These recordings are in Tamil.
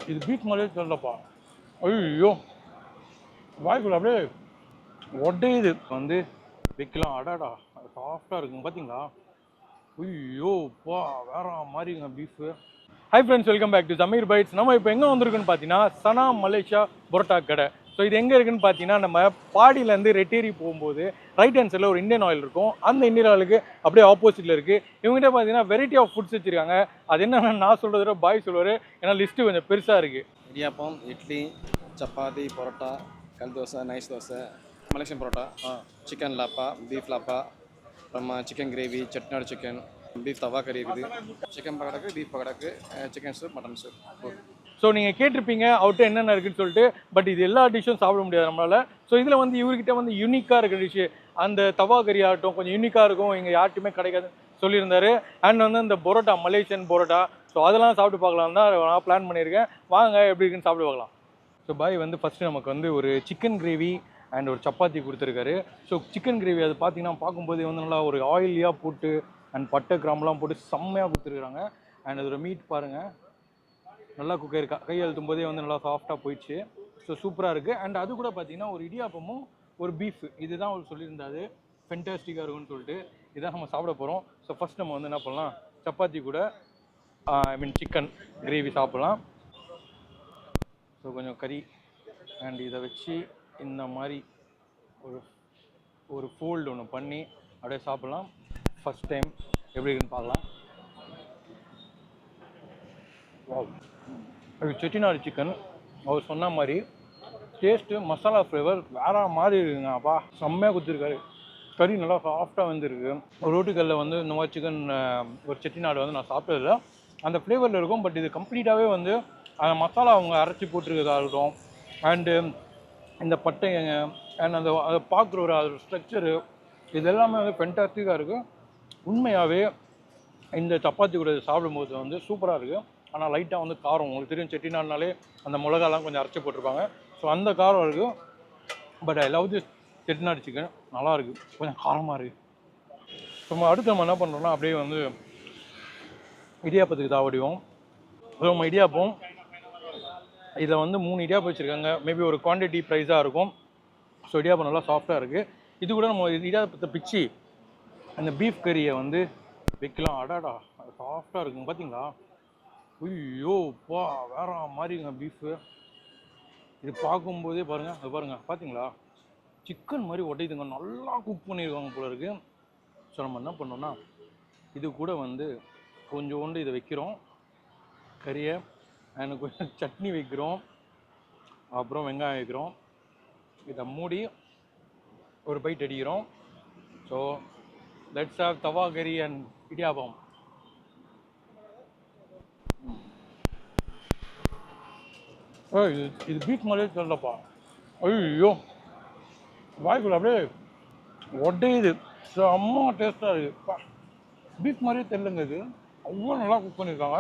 இது பீஃப் மாதிரியே தெரியலப்பா. ஐயோ வாய்க்குள்ள அப்படியே உடையுது. வந்து வைக்கலாம். அடாடா சாஃப்டாக இருக்குங்க பார்த்தீங்களா? ஐயோ பா வேற மாதிரிங்க beef. Hi friends, welcome back to Sameer bites. நம்ம இப்போ எங்கே வந்திருக்குன்னு பார்த்தீங்கன்னா சனா மலேசியா பரோட்டா கடை. ஸோ இது எங்கே இருக்குன்னு பார்த்தீங்கன்னா நம்ம பாடியிலேருந்து ரெட்டேரி போகும்போது ரைட் ஹேண்ட் சைடில் ஒரு இந்தியன் ஆயில் இருக்கும். அந்த இந்தியன் ஆயிலுக்கு அப்படியே ஆப்போசிட்டில் இருக்குது. இவங்ககிட்ட பார்த்தீங்கன்னா வெரைட்டி ஆஃப் ஃபுட்ஸ் வச்சுருக்காங்க. அது என்னென்னா நான் சொல்கிறத பாய் சொல்லுவார், ஏன்னா லிஸ்ட்டு கொஞ்சம் பெருசாக இருக்குது. இடியாப்பம், இட்லி, சப்பாத்தி, பரோட்டா, கல் dosa, nice dosa, Malaysian parotta, chicken லாப்பா, பீஃப் லாப்பா, அப்புறமா chicken gravy, Chettinad chicken, beef tawa கறி இருக்குது, சிக்கன் பக்கடாக்கு, பீஃப் பக்கடாக்கு, chicken soup, mutton soup. So நீங்கள் கேட்டிருப்பீங்க அவர்கிட்ட என்னென்ன இருக்குன்னு சொல்லிட்டு. பட் இது எல்லா டிஷ்ஷும் சாப்பிட முடியாது நம்மளால். ஸோ இதில் வந்து இவர்கிட்ட வந்து யூனிக்காக இருக்கிற டிஷ்ஷு அந்த தவா கறி ஆகட்டும் கொஞ்சம் யூனிக்காக இருக்கும், இங்கே யார்ட்டுமே கிடைக்காது சொல்லியிருந்தாரு. அண்ட் வந்து இந்த பரோட்டா, மலேசியன் பரோட்டா, ஸோ அதெல்லாம் சாப்பிட்டு பார்க்கலாம் தான் நான் பிளான் பண்ணியிருக்கேன். வாங்க எப்படி இருக்குன்னு சாப்பிட்டு பார்க்கலாம். ஸோ பாய் வந்து ஃபஸ்ட்டு நமக்கு வந்து ஒரு சிக்கன் கிரேவி அண்ட் ஒரு சப்பாத்தி கொடுத்துருக்காரு. ஸோ சிக்கன் கிரேவி அது பார்த்தீங்கன்னா பார்க்கும்போது வந்து நல்லா ஒரு ஆயிலியாக போட்டு அண்ட் பட்டை கிராம்பெலாம் போட்டு செம்மையாக கொடுத்துருக்குறாங்க. அண்ட் அதோட மீட் பாருங்கள், நல்லா குக்கர் கை அழுத்தும் போதே வந்து நல்லா சாஃப்டாக போயிடுச்சு. ஸோ சூப்பராக இருக்குது. அண்ட் அது கூட பார்த்தீங்கன்னா ஒரு இடியாப்பமும் ஒரு பீஃப், இதுதான் அவர் சொல்லியிருந்தாரு ஃபென்டாஸ்டிக்காக இருக்கும்னு சொல்லிட்டு. இதான் நம்ம சாப்பிட போகிறோம். ஸோ ஃபஸ்ட் நம்ம வந்து என்ன பண்ணலாம், சப்பாத்தி கூட சிக்கன் கிரேவி சாப்பிட்லாம். ஸோ கொஞ்சம் கறி அண்ட் இதை வச்சு இந்த மாதிரி ஒரு ஃபோல்டு ஒன்று பண்ணி அப்படியே சாப்பிட்லாம். ஃபஸ்ட் டைம் எப்படி இருக்குன்னு பார்க்கலாம். அது செட்டிநாடு சிக்கன் அவர் சொன்ன மாதிரி டேஸ்ட்டு மசாலா ஃப்ளேவர் வேறு மாதிரி இருக்குங்க. அப்பா செம்மையாக கொடுத்துருக்காரு. கறி நல்லா சாஃப்டாக வந்துருக்கு. ஒரு ரோட்டுக்கல்லில் வந்து இந்த மாதிரி சிக்கன் ஒரு செட்டிநாடு வந்து நான் சாப்பிட்டதில்ல. அந்த ஃப்ளேவரில் இருக்கும். பட் இது கம்ப்ளீட்டாகவே வந்து அந்த மசாலா அவங்க அரைச்சி போட்டிருக்கிறதா இருக்கட்டும், அண்டு இந்த பட்டை அண்ட் அந்த அதை பார்க்குற ஒரு அது ஸ்ட்ரக்சரு, இது எல்லாமே வந்து ஃபென்டாஸ்டிக்காக இருக்குது. உண்மையாகவே இந்த சப்பாத்தி கூட சாப்பிடும்போது வந்து சூப்பராக இருக்குது. ஆனால் லைட்டாக வந்து காரம், உங்களுக்கு தெரியும் செட்டிநாடுனாலே அந்த மிளகாலாம் கொஞ்சம் அரைச்சி போட்டிருப்பாங்க. ஸோ அந்த காரம் இருக்குது. But I love this Chettinad chicken. நல்லாயிருக்கு, கொஞ்சம் காரமாக இருக்குது. நம்ம அடுத்து நம்ம என்ன பண்ணுறோம்னா அப்படியே வந்து இடியாப்பத்துக்கு தாவடிவோம். நம்ம இடியாப்பம் இதில் வந்து 3 இடியாப்பம் வச்சுருக்காங்க. மேபி ஒரு குவான்டிட்டி ப்ரைஸாக இருக்கும். ஸோ இடியாப்பம் நல்லா சாஃப்டாக இருக்குது. இது கூட நம்ம இடியாப்பத்தை பிச்சு அந்த பீஃப் கறியை வந்து வைக்கலாம். அடாடா சாஃப்டாக இருக்குங்க பார்த்தீங்களா? ஐயோ பா வேற மாதிரிங்க பீஃபு. இது பார்க்கும்போதே பாருங்கள், அது பாருங்கள் பார்த்தீங்களா, சிக்கன் மாதிரி உடையுதுங்க. நல்லா குக் பண்ணியிருக்காங்க போல இருக்குது. ஸோ நம்ம என்ன பண்ணோம்னா இது கூட வந்து கொஞ்சோண்டு இதை வைக்கிறோம் கறியை, எனக்கு கொஞ்சம் சட்னி வைக்கிறோம், அப்புறம் வெங்காயம் வைக்கிறோம். இதை மூடி ஒரு பைட் அடிக்கிறோம். ஸோ லெட்ஸ் ஹேவ் தவா கறி அண்ட் இடியாப்பம். இது பீஃப் மாதிரியே தெரியலப்பா. ஐயோ வாய்க்குள்ள அப்படியே உடையுது. செம்ம டேஸ்ட்டாக இருக்குது. பீஃப் மாதிரியே தெரியலங்க. இது அவ்வளோ நல்லா குக் பண்ணியிருக்காங்க.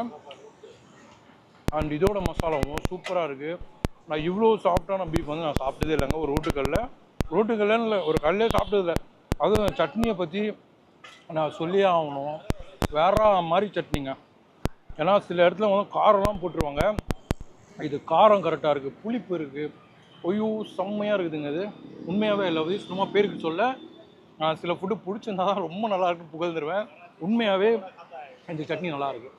அண்ட் இதோட மசாலாவும் சூப்பராக இருக்குது. நான் இவ்வளோ சாஃப்டான பீஃப் வந்து நான் சாப்பிட்டதே இல்லைங்க. ஒரு ரோட்டுக்கல்லுன்னு இல்லை, ஒரு கல்லே சாப்பிட்டதில்லை. அதுவும் சட்னியை பற்றி நான் சொல்லியே ஆகணும். வேற மாதிரி சட்னிங்க. ஏன்னா சில இடத்துல வந்து காரம்லாம் போட்டுருவாங்க. இது காரம் கரெக்டாக இருக்குது, புளிப்பு இருக்குது. ஐயோ செம்மையாக இருக்குதுங்க. இது உண்மையாகவே லவ் திஸ். சும்மா பேருக்கு சொல்ல, நான் சில ஃபுட்டு பிடிச்சிருந்தா தான் ரொம்ப நல்லாயிருக்குன்னு புகழ்ந்துருவேன். உண்மையாகவே இந்த சட்னி நல்லாயிருக்கு.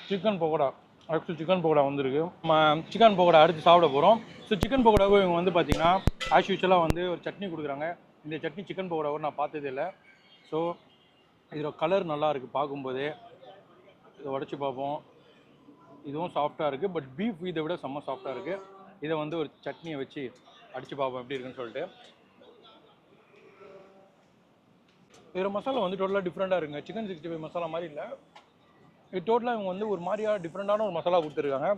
Chicken pakoda, actually chicken pakoda வந்துருக்கு. நம்ம சிக்கன் பக்கோடா அடுத்து சாப்பிட போகிறோம். ஸோ சிக்கன் பக்கோடாவும் இவங்க வந்து பார்த்தீங்கன்னா ஆஸ் யூஷுவலாக வந்து ஒரு சட்னி கொடுக்குறாங்க. இந்த சட்னி சிக்கன் பக்கோடாவும் நான் பார்த்ததே இல்லை. ஸோ இதோட கலர் நல்லா இருக்குது பார்க்கும்போதே. இதை உடச்சி பார்ப்போம். இதுவும் சாஃப்டாக இருக்குது. பட் பீஃப் இதை விட செம்ம சாஃப்டாக இருக்குது. இதை வந்து ஒரு சட்னியை வச்சு அடித்து பார்ப்போம் எப்படி இருக்குன்னு சொல்லிட்டு. இதில் மசாலா வந்து டோட்டலாக டிஃப்ரெண்ட்டாக இருக்குங்க. சிக்கன் 65 மசாலா மாதிரி இல்லை. இது டோட்டலாக இவங்க வந்து ஒரு மாதிரியாக டிஃப்ரெண்ட்டான ஒரு மசாலா கொடுத்துருக்காங்க.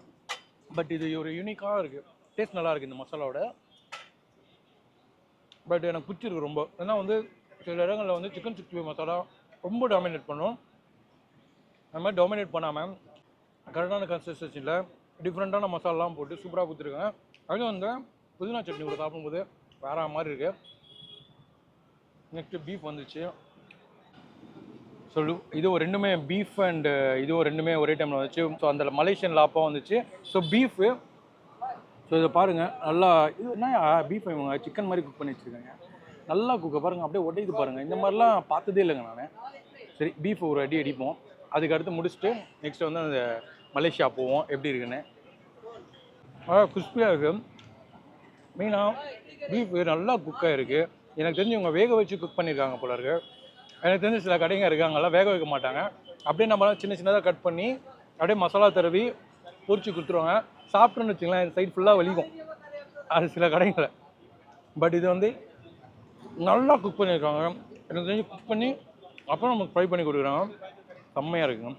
பட் இது ஒரு யூனிக்காக இருக்குது. டேஸ்ட் நல்லா இருக்குது இந்த மசாலாவோட. பட் எனக்கு பிடிச்சிருக்கு ரொம்ப. ஏன்னா வந்து சில இடங்களில் வந்து சிக்கன் 65 மசாலா ரொம்ப டாமினேட் பண்ணும். அந்த மாதிரி டாமினேட் பண்ணாமல் கரெக்டான கன்சிஸ்டன்சியில் டிஃப்ரெண்ட்டான மசாலாலாம் போட்டு சூப்பராக கொடுத்துருக்காங்க. அதுவும் வந்து புதினா சட்னி கூட சாப்பிடும்போது வேறு மாதிரி இருக்குது. நெக்ஸ்ட்டு பீஃப் வந்துச்சு. ஸோ ஸோ இது ரெண்டுமே பீஃப் அண்ட் இதுவும் ரெண்டுமே ஒரே டைமில் வந்துச்சு. ஸோ அந்த மலேசியன் லாப்பா வந்துச்சு. ஸோ பீஃபு, ஸோ இதை பாருங்கள் நல்லா, இது என்ன பீஃப் இவங்க சிக்கன் மாதிரி குக் பண்ணி வச்சுருக்காங்க. நல்லா குக்கை பாருங்கள், அப்படியே ஒட்டையுது பாருங்கள். இந்த மாதிரிலாம் பார்த்ததே இல்லைங்க நான். சரி, பீஃப் ஒரு அடி அடிப்போம். அதுக்கு அடுத்து முடிச்சுட்டு நெக்ஸ்ட் வந்து அந்த மலேசியா போவோம் எப்படி இருக்குன்னு. கிறிஸ்பியாக இருக்குது. மெயினாக பீஃப் நல்லா குக்காக இருக்குது. எனக்கு தெரிஞ்சு இவங்க வேக வச்சு குக் பண்ணியிருக்காங்க போல இருக்குது. எனக்கு தெரிஞ்சு சில கடைங்க இருக்குது அங்கெல்லாம் வேக வைக்க மாட்டாங்க. அப்படியே நம்மளாம் சின்ன சின்னதாக கட் பண்ணி அப்படியே மசாலா தடவி பொரிச்சு கொடுத்துருவாங்க. சாப்பிட்டோன்னு வச்சுங்களேன், இந்த சைடு ஃபுல்லாக வலிக்கும் அது சில கடைங்களை. பட் இது வந்து நல்லா குக் பண்ணியிருக்காங்க. எனக்கு தெரிஞ்சு குக் பண்ணி அப்புறம் நமக்கு ஃப்ரை பண்ணி கொடுக்குறாங்க. செம்மையாக இருக்குங்க.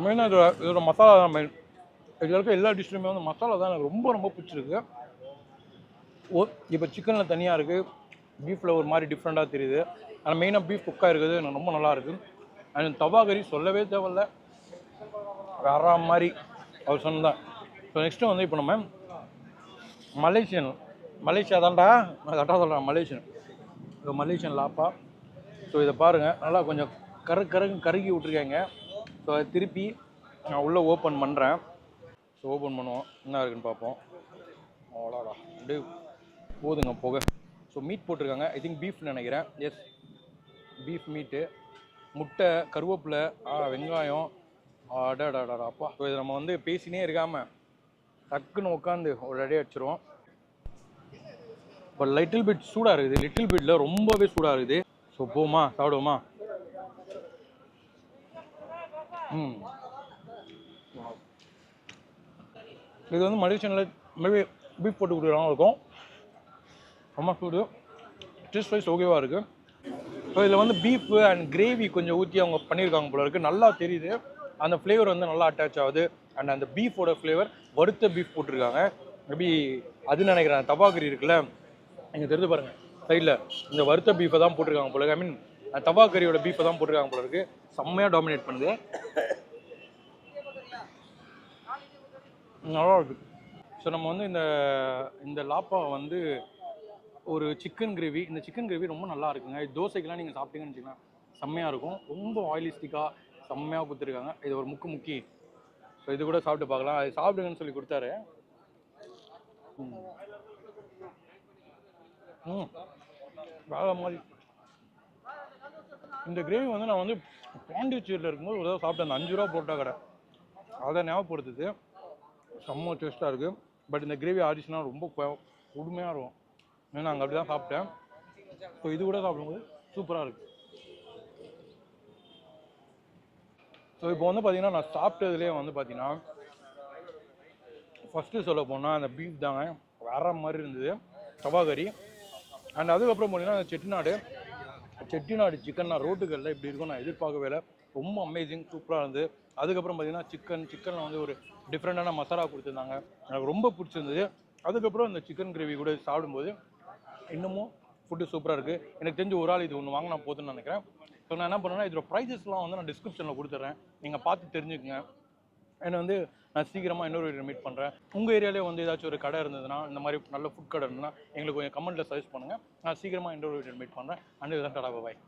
மெயினாக இதோட மசாலா தான் மெயின். இதில் இருக்க எல்லா டிஷ்ஷுமே வந்து மசாலா தான் எனக்கு ரொம்ப ரொம்ப பிடிச்சிருக்கு. இப்போ சிக்கனில் தனியாக இருக்குது, பீஃபில் ஒரு மாதிரி டிஃப்ரெண்ட்டாக தெரியுது. ஆனால் மெயினாக பீஃப் குக்காக இருக்குது, எனக்கு ரொம்ப நல்லா இருக்குது. அண்ட் தவா கறி சொல்லவே தேவையில்ல, வேற மாதிரி அவர் சொன்னதான். ஸோ நெக்ஸ்ட்டு வந்து இப்போ நம்ம மலேசியா தான்டா, நான் கரெக்டாக சொல்கிறேன், மலேசியன் லாப்பா. ஸோ இதை பாருங்கள், நல்லா கொஞ்சம் கருகி விட்ருக்காங்க. ஸோ அதை திருப்பி நான் உள்ளே ஓப்பன் பண்ணுறேன். ஸோ ஓப்பன் பண்ணுவோம், என்ன இருக்குன்னு பார்ப்போம். அவ்வளோடா அப்படியே போதுங்க புகை. ஸோ மீட் போட்டிருக்காங்க, ஐ திங்க் பீஃப்னு நினைக்கிறேன். எஸ், பீஃப் மீட்டு, முட்டை, கருவேப்பிலை, வெங்காயம், அடாடாடா அப்பா. ஸோ இதை நம்ம வந்து பேசினே இருக்காமல் டக்குன்னு உட்காந்து ஒரு அடி அடிச்சிருவோம். பட் லிட்டில் பிட் சூடாக இருக்குது, லிட்டில் பிட்டில் ரொம்பவே சூடாக இருக்குது. ஸோ போமா சாப்பிடுவோமா? இது வந்து மலேசியனில் மேபி பீஃப் போட்டு கொடுக்குறாங்க இருக்கும். ரொம்ப சூடு, டேஸ்ட் வைஸ் ஓகேவாக இருக்குது. ஸோ இதில் வந்து பீஃப் அண்ட் கிரேவி கொஞ்சம் ஊற்றி அவங்க பண்ணியிருக்காங்க போல இருக்குது. நல்லா தெரியுது, அந்த ஃப்ளேவர் வந்து நல்லா அட்டாச் ஆகுது. அண்ட் அந்த பீஃபோட ஃப்ளேவர், வறுத்த பீஃப் போட்டிருக்காங்க. மேபி அது நினைக்கிறேன், தவாக்கறி இருக்குல்ல, நீங்கள் தெரிஞ்சு பாருங்கள் சைடில், இந்த வறுத்த பீஃபை தான் போட்டிருக்காங்க போல. ஐ மீன் தவாக்கறியோட பீஃபை தான் போட்டிருக்காங்க போல இருக்குது. செம்மையாக டாமினேட் பண்ணுது, நல்லா இருக்குது. ஸோ நம்ம வந்து இந்த லாப்பா வந்து ஒரு சிக்கன் கிரேவி, இந்த சிக்கன் கிரேவி ரொம்ப நல்லா இருக்குங்க. இது தோசைக்கெல்லாம் நீங்கள் சாப்பிட்டீங்கன்னு வச்சுக்கலாம், செம்மையாக இருக்கும். ரொம்ப ஆயிலிஸ்டிக்காக செம்மையாக கொடுத்துருக்காங்க. இது ஒரு முக்கி. ஸோ இது கூட சாப்பிட்டு பார்க்கலாம். அது சாப்பிடுங்கன்னு சொல்லி கொடுத்தாரு. வேற மாதிரி. இந்த கிரேவி வந்து நான் வந்து பாண்டிச்சேரியில் இருக்கும்போது ஒரு தடவை சாப்பிட்டேன், அந்த 5 ரூபா போட்டா கடை, அதை ஞாபகப்படுத்துது. செம்ம டேஸ்ட்டாக இருக்குது. பட் இந்த கிரேவி ஆடிஷனாக ரொம்ப கொடுமையாக இருக்கும். ஏன்னா அங்கே அப்படி தான் சாப்பிட்டேன். ஸோ இது கூட சாப்பிடும்போது சூப்பராக இருக்குது. ஸோ இப்போ வந்து பார்த்தீங்கன்னா நான் சாப்பிட்டதுலேயே வந்து பார்த்தீங்கன்னா ஃபஸ்ட்டு சொல்ல போனால் அந்த பீஃப் தாங்க வேற மாதிரி இருந்தது, தவாகறி. அண்ட் அதுக்கப்புறம் பார்த்தீங்கன்னா செட்டிநாடு சிக்கன் நான் ரோட்டுகளில் இப்படி இருக்கும் நான் எதிர்பார்க்கவே இல்லை. ரொம்ப அமேசிங், சூப்பராக இருந்தது. அதுக்கப்புறம் பார்த்தீங்கன்னா சிக்கனில் வந்து ஒரு டிஃப்ரெண்ட்டான மசாலா கொடுத்துருந்தாங்க, எனக்கு ரொம்ப பிடிச்சிருந்தது. அதுக்கப்புறம் இந்த சிக்கன் கிரேவி கூட சாப்பிடும்போது இன்னமும் ஃபுட்டு சூப்பராக இருக்குது. எனக்கு தெரிஞ்சு ஒரு ஆள் இது ஒன்று வாங்கினா போதுன்னு நினைக்கிறேன். ஸோ நான் என்ன பண்ணேன்னா இதோட ப்ரைஸஸ்லாம் வந்து நான் டிஸ்கிரிப்ஷனில் கொடுத்துட்றேன், நீங்கள் பார்த்து தெரிஞ்சுக்கங்க. என்னை வந்து நான் சீக்கிரமாக இன்னொரு வீடியோ மீட் பண்ணுறேன். உங்கள் ஏரியாவிலே வந்து ஏதாச்சும் ஒரு கடை இருந்ததுன்னா, இந்த மாதிரி நல்ல ஃபுட் கடை இருந்ததுன்னா எங்களுக்கு கொஞ்சம் கமெண்ட்டில் சஜஸ்ட் பண்ணுங்கள். நான் சீக்கிரமாக இன்னொரு வீடியோ மீட் பண்ணுறேன். அண்ட் இதுதான் டாடா பாய்.